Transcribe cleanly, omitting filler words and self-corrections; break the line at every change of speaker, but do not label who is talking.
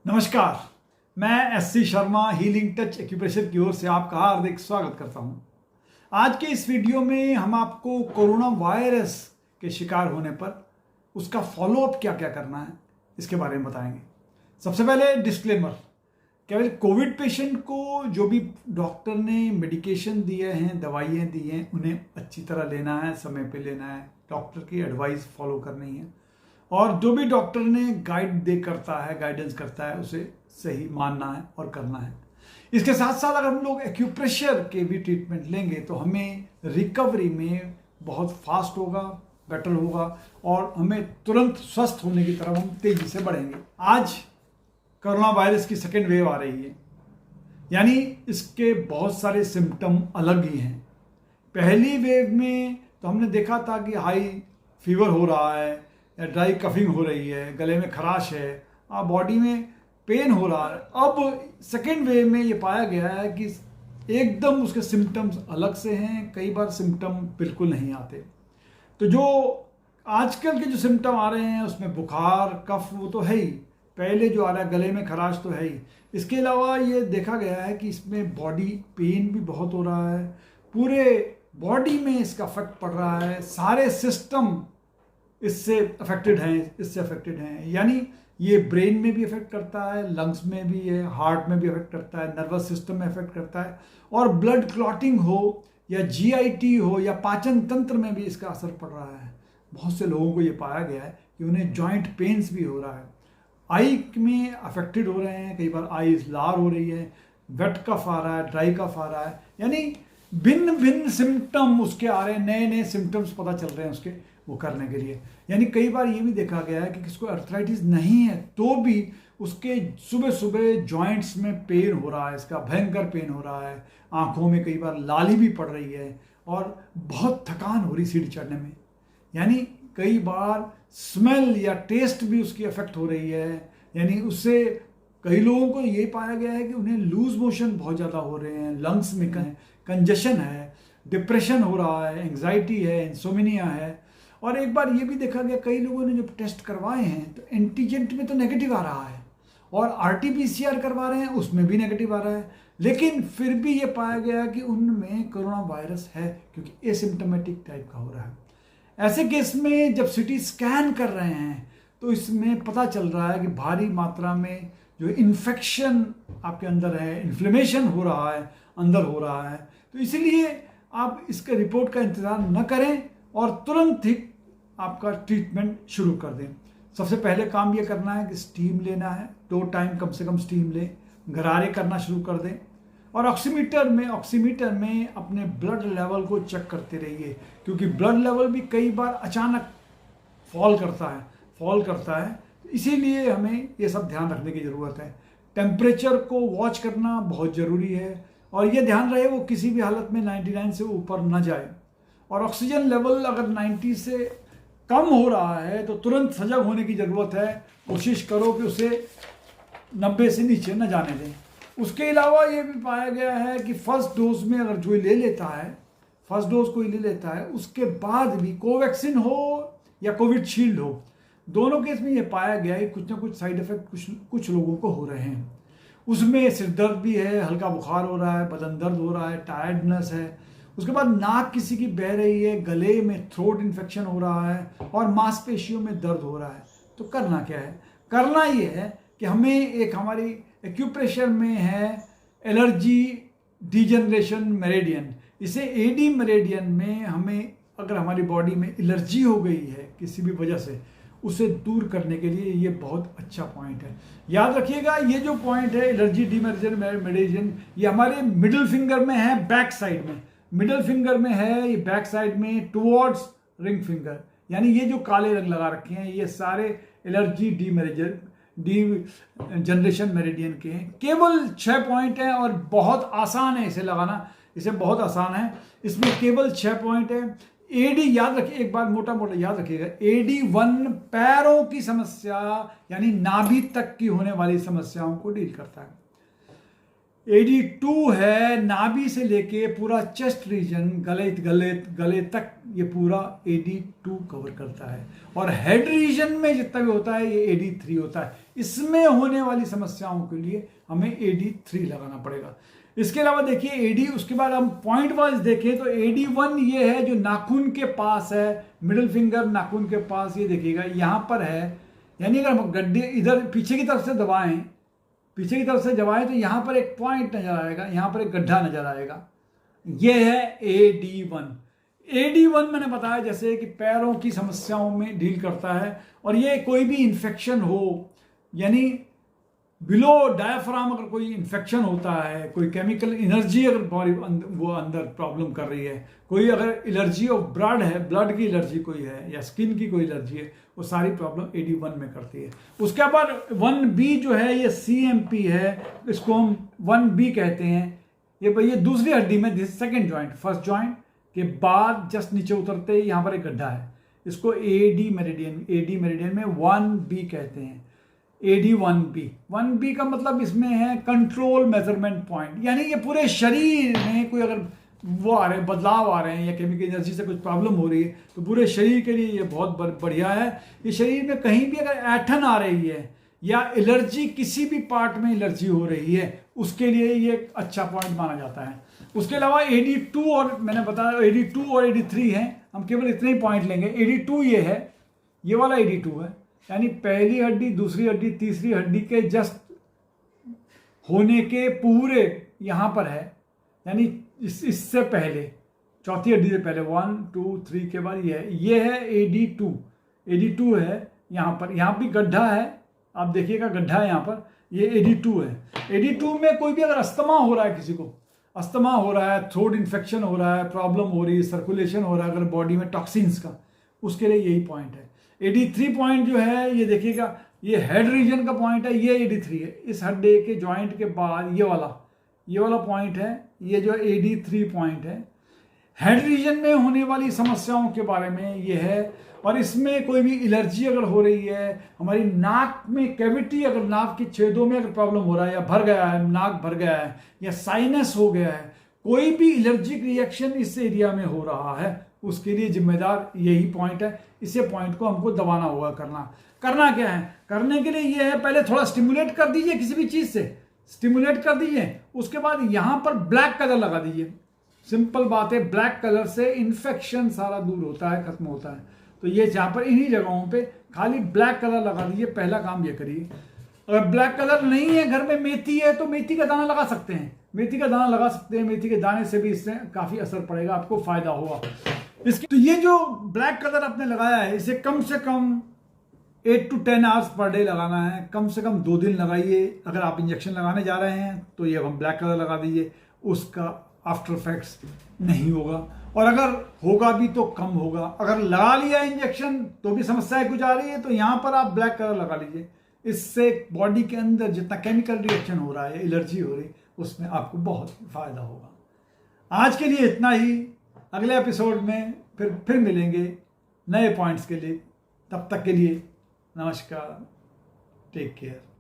नमस्कार, मैं SC Sharma healing touch acupressure की ओर से आपका हार्दिक स्वागत करता हूं। आज के इस वीडियो में हम आपको कोरोना वायरस के शिकार होने पर उसका फॉलोअप क्या क्या करना है इसके बारे में बताएंगे। सबसे पहले डिस्क्लेमर, केवल कोविड पेशेंट को जो भी डॉक्टर ने मेडिकेशन दिए हैं, दवाइयाँ दी हैं, उन्हें अच्छी तरह लेना है, समय पे लेना है, डॉक्टर की एडवाइस फॉलो करनी है और जो भी डॉक्टर ने गाइडेंस करता है उसे सही मानना है और करना है। इसके साथ साथ अगर हम लोग एक्यूप्रेशर के भी ट्रीटमेंट लेंगे तो हमें रिकवरी में बहुत फास्ट होगा, बेटर होगा और हमें तुरंत स्वस्थ होने की तरफ हम तेजी से बढ़ेंगे। आज कोरोना वायरस की सेकेंड वेव आ रही है, यानी इसके बहुत सारे सिम्टम अलग ही हैं। पहली वेव में तो हमने देखा था कि हाई फीवर हो रहा है या ड्राई कफिंग हो रही है, गले में खराश है, बॉडी में पेन हो रहा है। अब सेकेंड वेव में ये पाया गया है कि एकदम उसके सिम्टम्स अलग से हैं, कई बार सिम्टम बिल्कुल नहीं आते। तो जो आजकल के जो सिम्टम आ रहे हैं उसमें बुखार, कफ वो तो है ही, पहले जो आ रहा है गले में खराश तो है ही। इसके अलावा ये देखा गया है कि इसमें बॉडी पेन भी बहुत हो रहा है, पूरे बॉडी में इसका इफेक्ट पड़ रहा है, सारे सिस्टम इससे अफेक्टेड हैं, यानी ये ब्रेन में भी इफेक्ट करता है, लंग्स में भी है, हार्ट में भी इफेक्ट करता है, नर्वस सिस्टम में इफेक्ट करता है और ब्लड क्लॉटिंग हो या जीआईटी हो या पाचन तंत्र में भी इसका असर पड़ रहा है। बहुत से लोगों को ये पाया गया है कि उन्हें जॉइंट पेन्स भी हो रहा है, आई में अफेक्टेड हो रहे हैं, कई बार आई लार हो रही है, वेट कफ आ रहा है, ड्राई कफ आ रहा है, यानी भिन्न भिन्न सिम्टम उसके आ रहे हैं, नए नए सिम्टम्स पता चल रहे हैं उसके वो करने के लिए। यानी कई बार ये भी देखा गया है कि किसको अर्थराइटिस नहीं है तो भी उसके सुबह सुबह जॉइंट्स में पेन हो रहा है, इसका भयंकर पेन हो रहा है, आंखों में कई बार लाली भी पड़ रही है और बहुत थकान हो रही सीढ़ी चढ़ने में। यानी कई बार स्मेल या टेस्ट भी उसकी अफेक्ट हो रही है, यानी उससे कई लोगों को ये पाया गया है कि उन्हें लूज मोशन बहुत ज़्यादा हो रहे हैं, लंग्स में कंजेशन है, डिप्रेशन हो रहा है, एंग्जाइटी है, इंसोमिनिया है। और एक बार ये भी देखा गया, कई लोगों ने जब टेस्ट करवाए हैं तो एंटीजेंट में तो नेगेटिव आ रहा है और आरटीपीसीआर करवा रहे हैं उसमें भी नेगेटिव आ रहा है, लेकिन फिर भी ये पाया गया कि उनमें कोरोना वायरस है क्योंकि एसिम्टोमेटिक टाइप का हो रहा है। ऐसे केस में जब सीटी स्कैन कर रहे हैं तो इसमें पता चल रहा है कि भारी मात्रा में जो इन्फेक्शन आपके अंदर है, इन्फ्लेमेशन हो रहा है, अंदर हो रहा है। तो इसलिए आप इसके रिपोर्ट का इंतज़ार न करें और तुरंत ही आपका ट्रीटमेंट शुरू कर दें। सबसे पहले काम ये करना है कि स्टीम लेना है, 2 टाइम कम से कम स्टीम लें, गरारे करना शुरू कर दें और ऑक्सीमीटर में अपने ब्लड लेवल को चेक करते रहिए, क्योंकि ब्लड लेवल भी कई बार अचानक फॉल करता है। इसीलिए हमें ये सब ध्यान रखने की ज़रूरत है। टेम्परेचर को वॉच करना बहुत ज़रूरी है और ये ध्यान रहे वो किसी भी हालत में 99 से ऊपर न जाए और ऑक्सीजन लेवल अगर 90 से कम हो रहा है तो तुरंत सजग होने की ज़रूरत है। कोशिश करो कि उसे 90 से नीचे न जाने दें। उसके अलावा ये भी पाया गया है कि फर्स्ट डोज में अगर जो ले लेता है उसके बाद भी कोवैक्सीन हो या कोविशील्ड हो, दोनों केस में ये पाया गया है कुछ ना कुछ साइड इफेक्ट कुछ लोगों को हो रहे हैं। उसमें सिर दर्द भी है, हल्का बुखार हो रहा है, बदन दर्द हो रहा है, टायर्डनेस है, उसके बाद नाक किसी की बह रही है, गले में थ्रोट इन्फेक्शन हो रहा है और मांसपेशियों में दर्द हो रहा है। तो करना क्या है? करना ये है कि हमें एक हमारी एक्यूप्रेशर में है एलर्जी डीजनरेशन मेरिडियन, इसे एडी मेरिडियन में हमें अगर हमारी बॉडी में एलर्जी हो गई है किसी भी वजह से, उसे दूर करने के लिए ये बहुत अच्छा पॉइंट है। याद रखिएगा, ये जो पॉइंट है एलर्जी डीजनरेशन मेरिडियन, ये हमारे मिडिल फिंगर में है, बैक साइड में, मिडिल फिंगर में है, ये बैक साइड में टुवर्ड्स रिंग फिंगर, यानी ये जो काले रंग लगा रखे हैं ये सारे एलर्जी जनरेशन मेरिडियन के हैं। केवल 6 पॉइंट हैं और बहुत आसान है इसे लगाना, इसे बहुत आसान है। इसमें केवल 6 पॉइंट है। एडी याद रखिए, एक बार मोटा मोटा याद रखिएगा, AD1 पैरों की समस्या यानी नाभि तक की होने वाली समस्याओं को डील करता है। AD2 है नाभि से लेके पूरा चेस्ट रीजन, गले तक ये पूरा AD2 कवर करता है। और हेड रीजन में जितना भी होता है ये AD3 होता है। इसमें होने वाली समस्याओं के लिए हमें AD3 लगाना पड़ेगा। इसके अलावा देखिए AD, उसके बाद हम पॉइंट वाइज देखें तो AD1 ये है जो नाखून के पास है, मिडिल फिंगर नाखून के पास, ये देखिएगा यहाँ पर है। यानी अगर हम गड्ढे इधर पीछे की तरफ से दबाएं, पीछे की तरफ से दबाएं तो यहाँ पर एक पॉइंट नजर आएगा, यहाँ पर एक गड्ढा नजर आएगा। ये है AD1। AD1 मैंने बताया जैसे कि पैरों की समस्याओं में डील करता है। और ये कोई भी इन्फेक्शन हो, यानी बिलो डायफ्राम अगर कोई इन्फेक्शन होता है, कोई केमिकल एनर्जी अगर बॉडी वो अंदर प्रॉब्लम कर रही है, कोई अगर एलर्जी ऑफ ब्लड है, ब्लड की एलर्जी कोई है या स्किन की कोई एलर्जी है, वो सारी प्रॉब्लम AD1 में करती है। उसके बाद 1B जो है ये CMP है, इसको हम 1B कहते हैं। ये भाई ये दूसरी हड्डी में सेकेंड जॉइंट, फर्स्ट जॉइंट के बाद जस्ट नीचे उतरते ही यहाँ पर एक गड्ढा है, इसको AD मेरिडियन में 1B कहते हैं। AD1B का मतलब इसमें है कंट्रोल मेजरमेंट पॉइंट, यानी ये पूरे शरीर में कोई अगर वो आ रहे हैं, बदलाव आ रहे हैं या केमिकल एनर्जी से कुछ प्रॉब्लम हो रही है तो पूरे शरीर के लिए ये बहुत बढ़िया है। ये शरीर में कहीं भी अगर ऐठन आ रही है या एलर्जी, किसी भी पार्ट में एलर्जी हो रही है, उसके लिए ये एक अच्छा पॉइंट माना जाता है। उसके अलावा AD2 और मैंने बताया AD2 और AD3 हैं, हम केवल इतने ही पॉइंट लेंगे। AD2 ये है, ये वाला AD2 है, यानी पहली हड्डी, दूसरी हड्डी, तीसरी हड्डी के जस्ट होने के पूरे यहाँ पर है, यानी इससे पहले चौथी हड्डी से पहले 1 2 3 के बाद ये है AD2 है। यहाँ भी गड्ढा है, आप देखिएगा गड्ढा है यहाँ पर, ये AD2 है। AD2 में कोई भी अगर अस्थमा हो रहा है, किसी को अस्थमा हो रहा है, थ्रोट इन्फेक्शन हो रहा है, प्रॉब्लम हो रही है, सर्कुलेशन हो रहा है अगर बॉडी में टॉक्सिन्स का, उसके लिए यही पॉइंट है। AD3 पॉइंट जो है ये देखिएगा, ये हेड रीजन का पॉइंट है, ये AD3 है। इस हड्डी के जॉइंट के बाद ये वाला पॉइंट है, ये जो AD3 पॉइंट है। हेड रीजन में होने वाली समस्याओं के बारे में ये है। और इसमें कोई भी एलर्जी अगर हो रही है, हमारी नाक में कैविटी, अगर नाक के छेदों में अगर प्रॉब्लम हो रहा है या भर गया है, नाक भर गया है या साइनस हो गया है, कोई भी एलर्जिक रिएक्शन इस एरिया में हो रहा है, उसके लिए जिम्मेदार यही पॉइंट है। इसे पॉइंट को हमको दबाना होगा। करना क्या है, करने के लिए ये है, पहले थोड़ा स्टिमुलेट कर दीजिए, किसी भी चीज से स्टिमुलेट कर दीजिए। उसके बाद यहां पर ब्लैक कलर लगा दीजिए। सिंपल बात है, ब्लैक कलर से इन्फेक्शन सारा दूर होता है, खत्म होता है। तो ये जहां पर इन्हीं जगहों पे खाली ब्लैक कलर लगा दीजिए, पहला काम ये करिए। अगर ब्लैक कलर नहीं है, घर में मेथी है तो मेथी का दाना लगा सकते हैं, मेथी का दाना लगा सकते हैं। मेथी के दाने से भी इससे काफी असर पड़ेगा, आपको फायदा होगा इसके। तो ये जो ब्लैक कलर आपने लगाया है, इसे कम से कम 8 to 10 आवर्स पर डे लगाना है, कम से कम 2 दिन लगाइए। अगर आप इंजेक्शन लगाने जा रहे हैं तो ये हम ब्लैक कलर लगा दीजिए, उसका आफ्टर इफेक्ट्स नहीं होगा, और अगर होगा भी तो कम होगा। अगर लगा लिया इंजेक्शन तो भी समस्याएं कुछ आ रही है, तो यहाँ पर आप ब्लैक कलर लगा लीजिए। इससे बॉडी के अंदर जितना केमिकल रिएक्शन हो रहा है, एलर्जी हो रही, उसमें आपको बहुत फायदा होगा। आज के लिए इतना ही, अगले एपिसोड में फिर मिलेंगे नए पॉइंट्स के लिए। तब तक के लिए नमस्कार, टेक केयर।